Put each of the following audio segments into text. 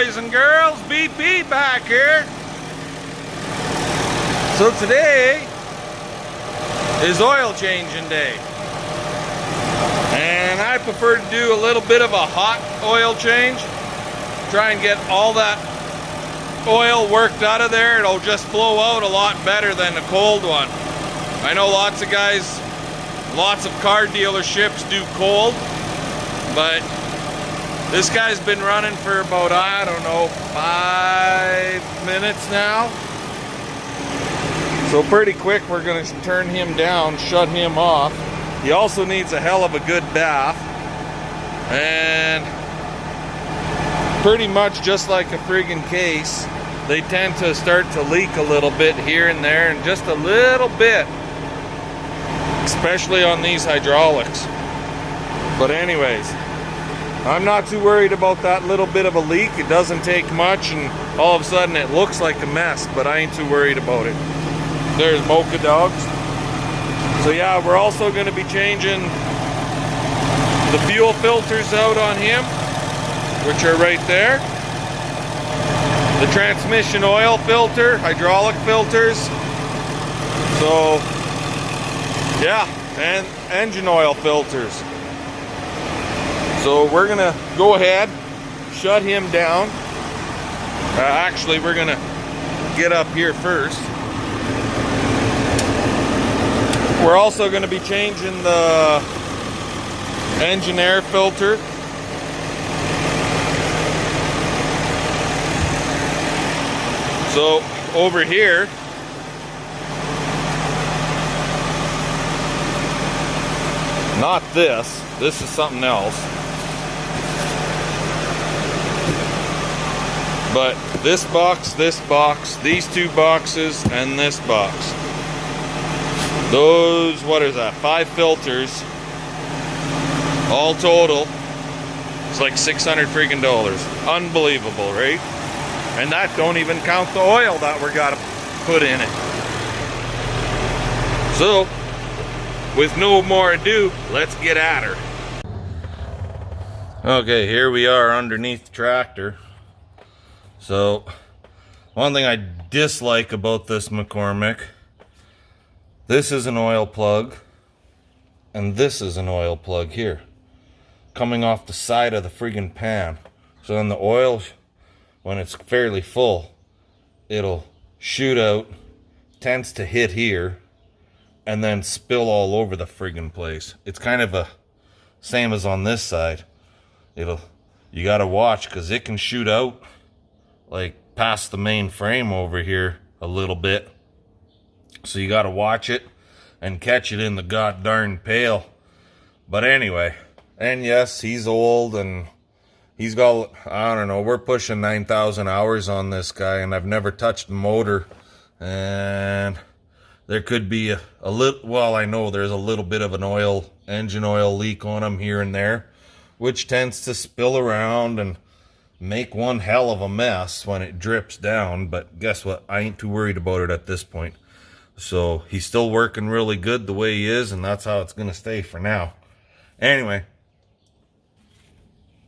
boys and girls, BP back here. So today is oil changing day. And I prefer to do a little bit of a hot oil change. Try and get all that oil worked out of there. It'll just flow out a lot better than a cold one. I know lots of guys, lots of car dealerships do cold, but this guy's been running for about, I don't know, 5 minutes now. So pretty quick we're gonna turn him down, shut him off. He also needs a hell of a good bath. And pretty much just like a friggin' case, they tend to start to leak a little bit here and there, and just a little bit, especially on these hydraulics. But anyways, I'm not too worried about that little bit of a leak. It doesn't take much and all of a sudden it looks like a mess, but I ain't too worried about it. There's Mocha Dogs. So yeah, we're also going to be changing the fuel filters out on him, which are right there. The transmission oil filter, hydraulic filters. So yeah, and engine oil filters. So we're gonna go ahead, shut him down. Actually, we're gonna get up here first. We're also gonna be changing the engine air filter. So over here, not this, this is something else. But this box, these two boxes, and this box. Those, what is that, 5 filters, all total, it's like $600 freaking dollars. Unbelievable, right? And that don't even count the oil that we're gotta put in it. So, with no more ado, let's get at her. Okay, here we are underneath the tractor. So, one thing I dislike about this McCormick, this is an oil plug, and this is an oil plug here, coming off the side of the friggin' pan. So then the oil, when it's fairly full, it'll shoot out, tends to hit here, and then spill all over the friggin' place. It's kind of a same as on this side. You gotta watch, because it can shoot out like past the main frame over here a little bit. So you gotta watch it and catch it in the god darn pail. But anyway, and yes, he's old and he's got, I don't know, we're pushing 9,000 hours on this guy, and I've never touched the motor. And there could be a little, well, I know there's a little bit of an engine oil leak on him here and there, which tends to spill around and make one hell of a mess when it drips down. But guess what? I ain't too worried about it at this point. So he's still working really good the way he is, and that's how it's going to stay for now. Anyway,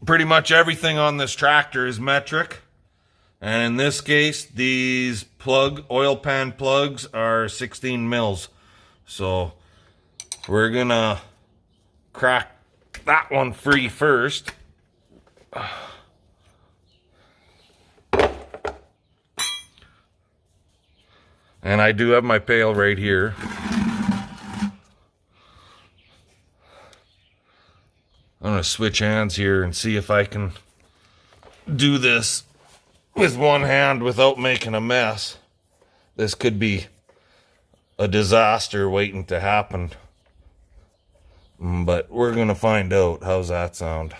pretty much everything on this tractor is metric. And in this case, these oil pan plugs are 16 mils. So we're going to crack that one free first. And I do have my pail right here. I'm going to switch hands here and see if I can do this with one hand without making a mess. This could be a disaster waiting to happen. But we're going to find out. How's that sound?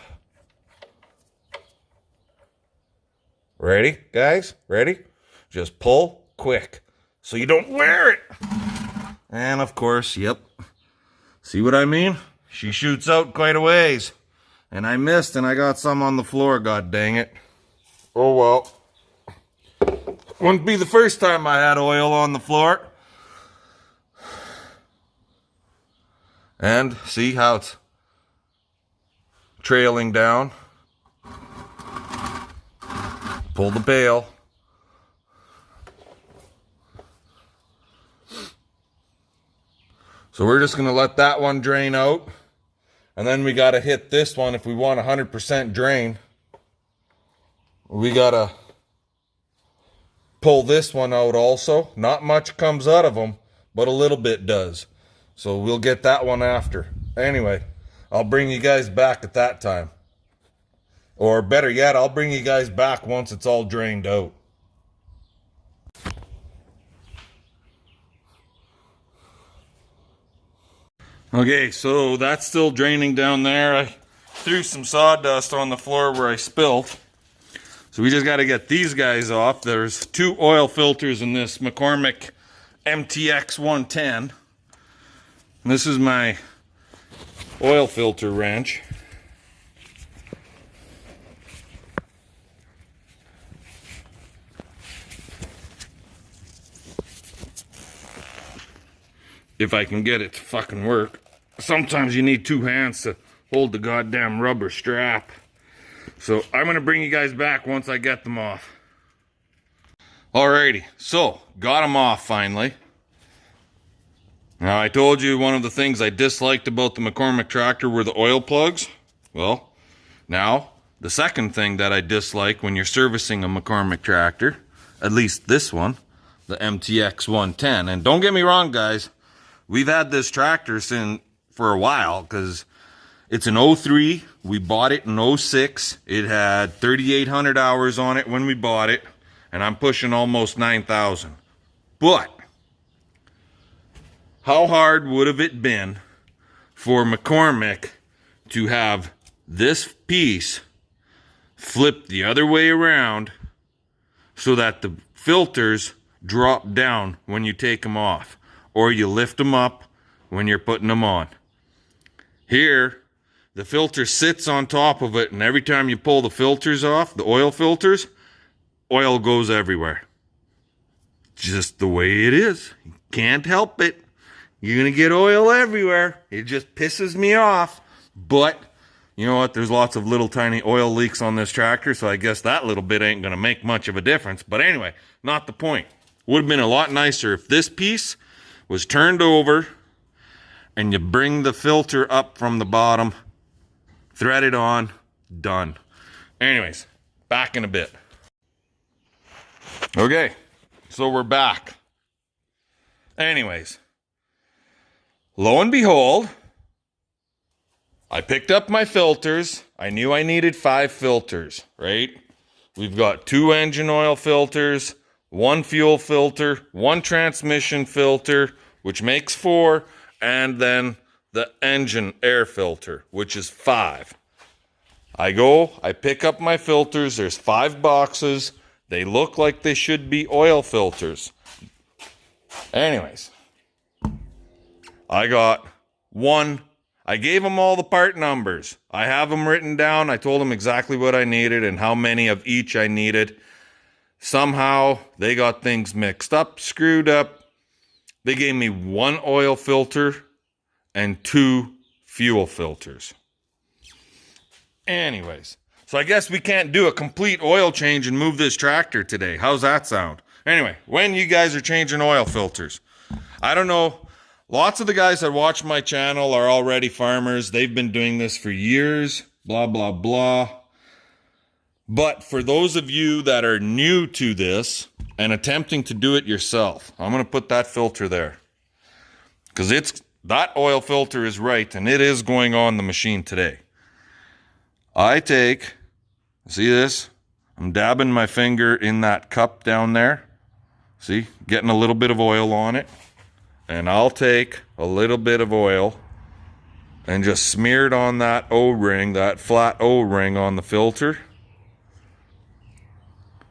Ready, guys? Ready? Just pull quick so you don't wear it. And of course, yep. See what I mean? She shoots out quite a ways. And I missed and I got some on the floor, god dang it. Oh well. Wouldn't be the first time I had oil on the floor. And see how it's trailing down. Pull the bail. So we're just going to let that one drain out. And then we got to hit this one if we want 100% drain. We got to pull this one out also. Not much comes out of them, but a little bit does. So we'll get that one after. Anyway, I'll bring you guys back at that time. Or better yet, I'll bring you guys back once it's all drained out. Okay, so that's still draining down there. I threw some sawdust on the floor where I spilled. So we just got to get these guys off. There's 2 oil filters in this McCormick MTX110. And this is my oil filter wrench. If I can get it to fucking work. Sometimes you need 2 hands to hold the goddamn rubber strap. So I'm going to bring you guys back once I get them off. Alrighty, so got them off finally. Now I told you one of the things I disliked about the McCormick tractor were the oil plugs. Well, now the second thing that I dislike when you're servicing a McCormick tractor, at least this one, the MTX110. And don't get me wrong, guys. We've had this tractor for a while because it's an 03. We bought it in 06. It had 3,800 hours on it when we bought it, and I'm pushing almost 9,000. But how hard would have it been for McCormick to have this piece flipped the other way around so that the filters drop down when you take them off? Or you lift them up when you're putting them on. Here, the filter sits on top of it, and every time you pull the filters off, the oil filters, oil goes everywhere. Just the way it is. You can't help it. You're going to get oil everywhere. It just pisses me off. But, you know what? There's lots of little tiny oil leaks on this tractor, so I guess that little bit ain't going to make much of a difference. But anyway, not the point. Would have been a lot nicer if this piece was turned over and you bring the filter up from the bottom, thread it on, done. Anyways, back in a bit. Okay, so we're back. Anyways, lo and behold, I picked up my filters. I knew I needed 5 filters, right? We've got 2 engine oil filters, 1 fuel filter, 1 transmission filter, which makes 4, and then the engine air filter, which is 5. I pick up my filters. There's 5 boxes. They look like they should be oil filters. Anyways, I got 1. I gave them all the part numbers. I have them written down. I told them exactly what I needed and how many of each I needed. Somehow they got things mixed up, screwed up. They gave me 1 oil filter and 2 fuel filters. Anyways, so I guess we can't do a complete oil change and move this tractor today. How's that sound? Anyway, when you guys are changing oil filters, I don't know. Lots of the guys that watch my channel are already farmers. They've been doing this for years, blah, blah, blah. But for those of you that are new to this and attempting to do it yourself, I'm going to put that filter there. Because that oil filter is right, and it is going on the machine today. I take, see this? I'm dabbing my finger in that cup down there. See, getting a little bit of oil on it. And I'll take a little bit of oil and just smear it on that O-ring, that flat O-ring on the filter.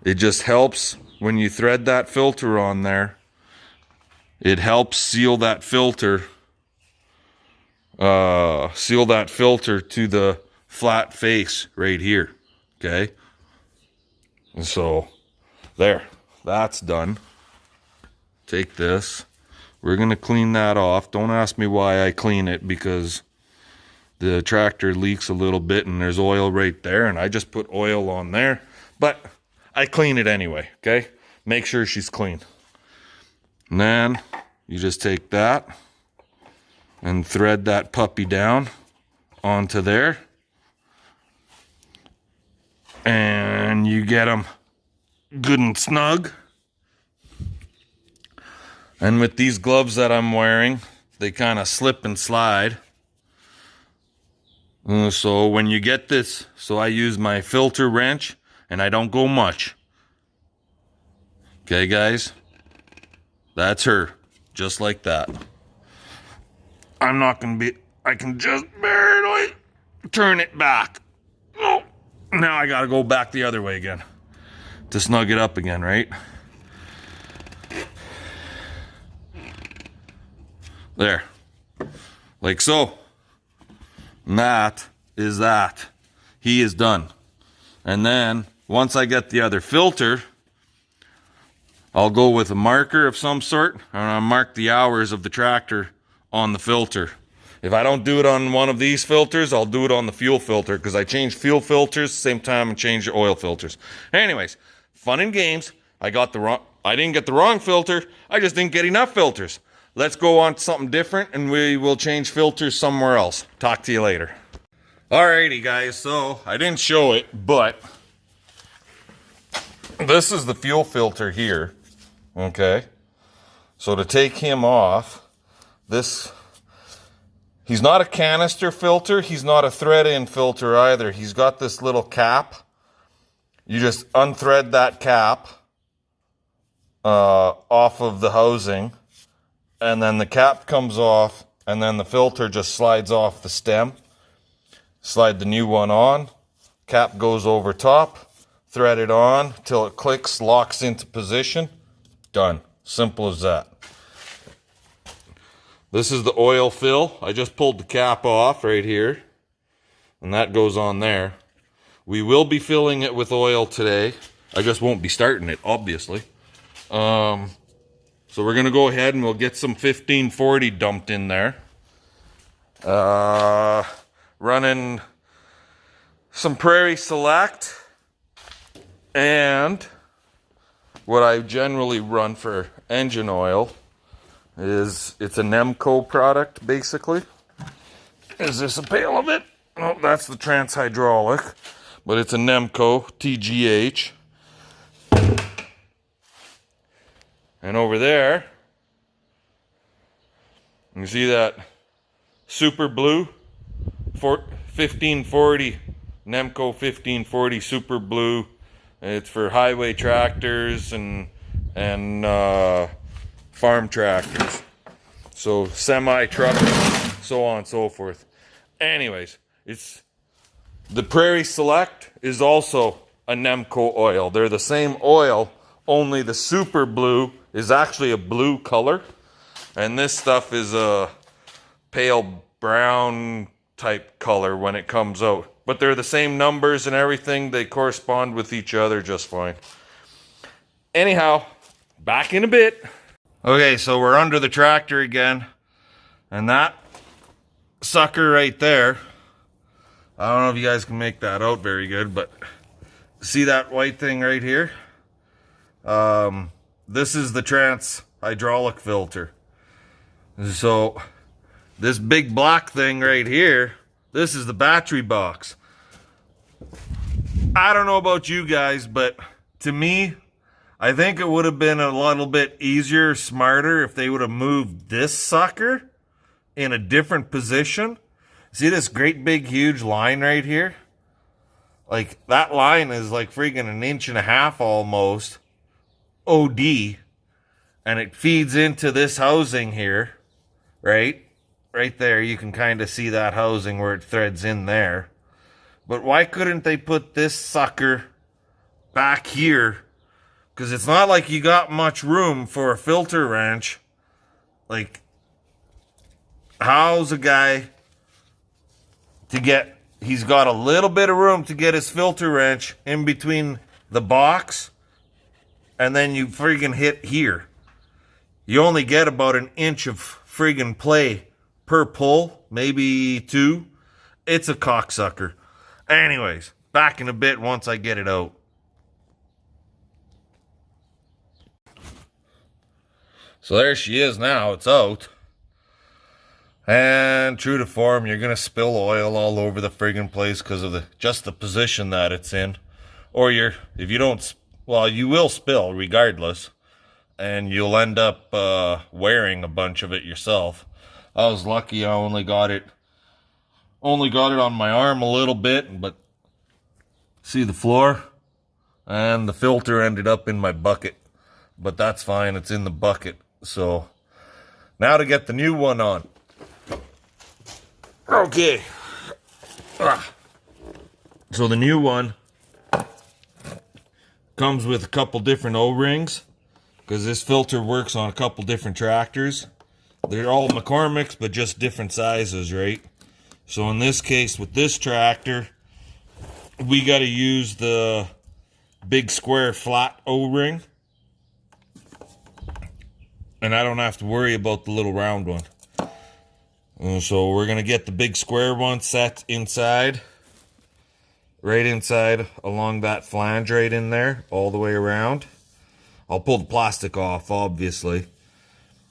It just helps when you thread that filter on there. It helps seal that filter to the flat face right here. Okay. And so there, that's done. Take this. We're going to clean that off. Don't ask me why I clean it, because the tractor leaks a little bit and there's oil right there, and I just put oil on there. But I clean it anyway, okay? Make sure she's clean. And then you just take that and thread that puppy down onto there. And you get them good and snug. And with these gloves that I'm wearing, they kind of slip and slide. So when you get this, so I use my filter wrench and I don't go much. Okay, guys? That's her. Just like that. I'm not going to be... I can just barely turn it back. Oh, now I got to go back the other way again to snug it up again, right? There. Like so. And that is that. He is done. And then, once I get the other filter, I'll go with a marker of some sort, and I'll mark the hours of the tractor on the filter. If I don't do it on one of these filters, I'll do it on the fuel filter, because I change fuel filters same time I change the oil filters. Anyways, fun and games. I didn't get the wrong filter. I just didn't get enough filters. Let's go on to something different, and we will change filters somewhere else. Talk to you later. Alrighty, guys. So I didn't show it, but this is the fuel filter here. Okay. So to take him off, he's not a canister filter. He's not a thread-in filter either. He's got this little cap. You just unthread that cap off of the housing, and then the cap comes off, and then the filter just slides off the stem. Slide the new one on. Cap goes over top. Thread it on till it clicks, locks into position. Done. Simple as that. This is the oil fill. I just pulled the cap off right here, and that goes on there. We will be filling it with oil today. I just won't be starting it, obviously. So we're going to go ahead and we'll get some 1540 dumped in there. Running some Prairie Select, and what I generally run for engine oil is, it's a Nemco product, basically. Is this a pail of it? Oh, that's the trans hydraulic, but it's a Nemco TGH. And over there, you see that Super Blue 1540, Nemco 1540 Super Blue. It's for highway tractors and farm tractors. So semi-truck, so on and so forth. Anyways, the Prairie Select is also a Nemco oil. They're the same oil, only the Super Blue is actually a blue color, and this stuff is a pale brown type color when it comes out. But they're the same numbers and everything. They correspond with each other just fine. Anyhow, back in a bit. Okay, so we're under the tractor again, and that sucker right there, I don't know if you guys can make that out very good, but see that white thing right here? This is the trans hydraulic filter. So this big black thing right here, this is the battery box. I don't know about you guys, but to me, I think it would have been a little bit easier, smarter if they would have moved this sucker in a different position. See this great big huge line right here? Like, that line is like freaking 1.5 inches almost. OD. And it feeds into this housing here. Right? Right there, you can kind of see that housing where it threads in there. But why couldn't they put this sucker back here? Because it's not like you got much room for a filter wrench. Like, how's a guy to get... He's got a little bit of room to get his filter wrench in between the box, and then you friggin' hit here. You only get about 1 inch of friggin' play per pull, maybe 2. It's a cocksucker. Anyways, back in a bit once I get it out. So there she is now, it's out. And true to form, you're gonna spill oil all over the friggin' place because of just the position that it's in. Or if you don't, well, you will spill regardless, and you'll end up wearing a bunch of it yourself. I was lucky; I only got it on my arm a little bit, but see the floor, and the filter ended up in my bucket. But that's fine; it's in the bucket. So now to get the new one on. Okay. So the new one comes with a couple different O-rings, because this filter works on a couple different tractors. They're all McCormick's, but just different sizes, right? So in this case, with this tractor, we got to use the big square flat O-ring, and I don't have to worry about the little round one. So we're going to get the big square one set inside, right inside along that flange right in there, all the way around. I'll pull the plastic off, obviously.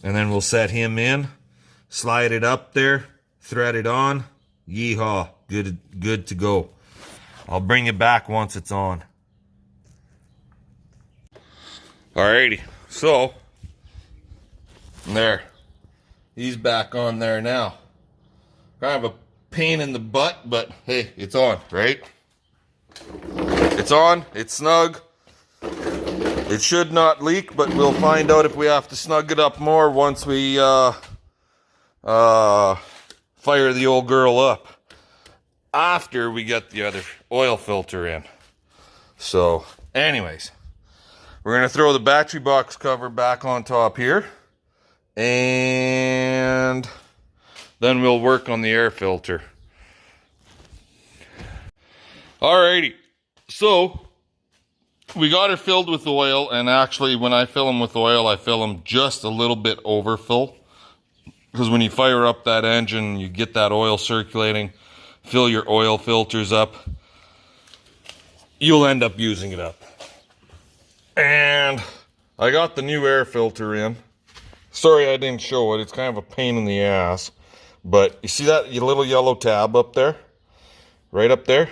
And then we'll set him in, slide it up there, thread it on. Yeehaw, good to go. I'll bring it back once it's on. Alrighty, so there. He's back on there now. Kind of a pain in the butt, but hey, it's on, right? It's on, it's snug. It should not leak, but we'll find out if we have to snug it up more once we fire the old girl up. After we get the other oil filter in. So, anyways, we're going to throw the battery box cover back on top here. And then we'll work on the air filter. Alrighty, so we got her filled with oil, and actually when I fill them with oil, I fill them just a little bit overfull. Because when you fire up that engine, you get that oil circulating, fill your oil filters up, you'll end up using it up. And I got the new air filter in. Sorry I didn't show it, it's kind of a pain in the ass. But you see that little yellow tab up there? Right up there?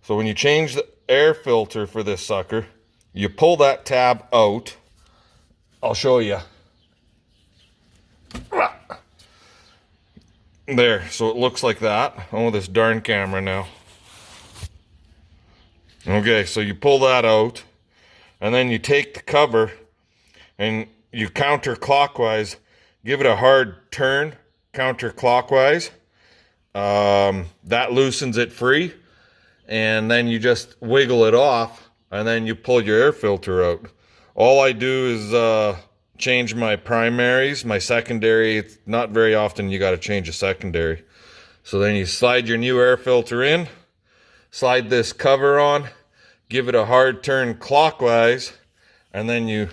So when you change the air filter for this sucker, you pull that tab out. I'll show you. There, so it looks like that. Oh, this darn camera now. Okay, so you pull that out, and then you take the cover, and you counterclockwise, give it a hard turn, counterclockwise. That loosens it free, and then you just wiggle it off, and then you pull your air filter out. All I do is change my primaries, my secondary. It's not very often you got to change a secondary. So then you slide your new air filter in, slide this cover on, give it a hard turn clockwise, and then you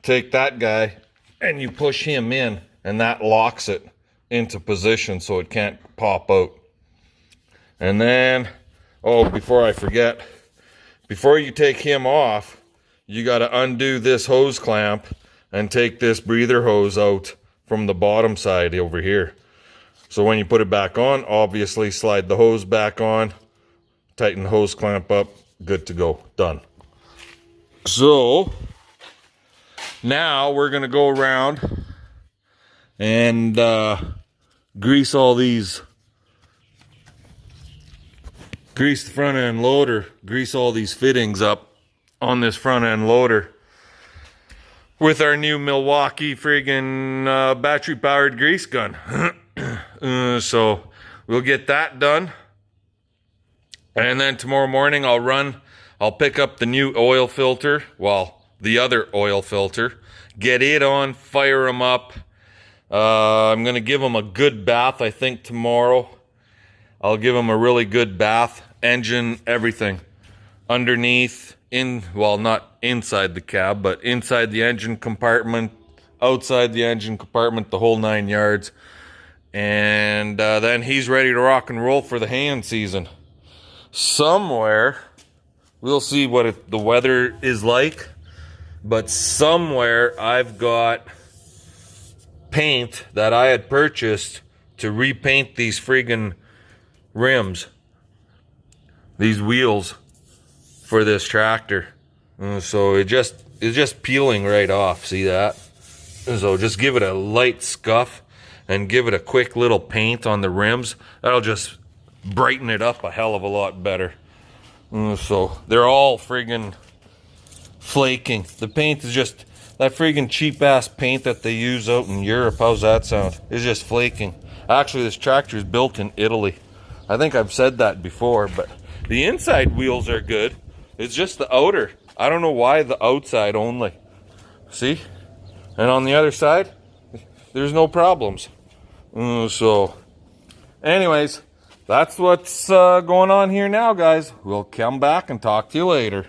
take that guy and you push him in, and that locks it into position so it can't pop out. And then, oh, before I forget, before you take him off, you got to undo this hose clamp and take this breather hose out from the bottom side over here. So when you put it back on, obviously slide the hose back on, tighten the hose clamp up, good to go, done. So now we're gonna go around and grease the front end loader, grease all these fittings up on this front end loader with our new Milwaukee friggin' battery powered grease gun. So we'll get that done, and then tomorrow morning I'll pick up the new oil filter, well, the other oil filter, get it on, fire them up. I'm gonna give them a good bath. I think tomorrow I'll give them a really good bath, engine, everything, underneath, well, not inside the cab, but inside the engine compartment, outside the engine compartment, the whole 9 yards. And then he's ready to rock and roll for the haying season. Somewhere, we'll see what the weather is like, but somewhere I've got paint that I had purchased to repaint these friggin' rims, these wheels for this tractor. So it's just peeling right off. See that? So just give it a light scuff and give it a quick little paint on the rims. That'll just brighten it up a hell of a lot better. So they're all friggin' flaking. The paint is just that friggin' cheap ass paint that they use out in Europe. How's that sound? It's just flaking. Actually, this tractor is built in Italy. I think I've said that before, but the inside wheels are good. It's just the outer. I don't know why the outside only. See? And on the other side, there's no problems. So, anyways, that's what's going on here now, guys. We'll come back and talk to you later.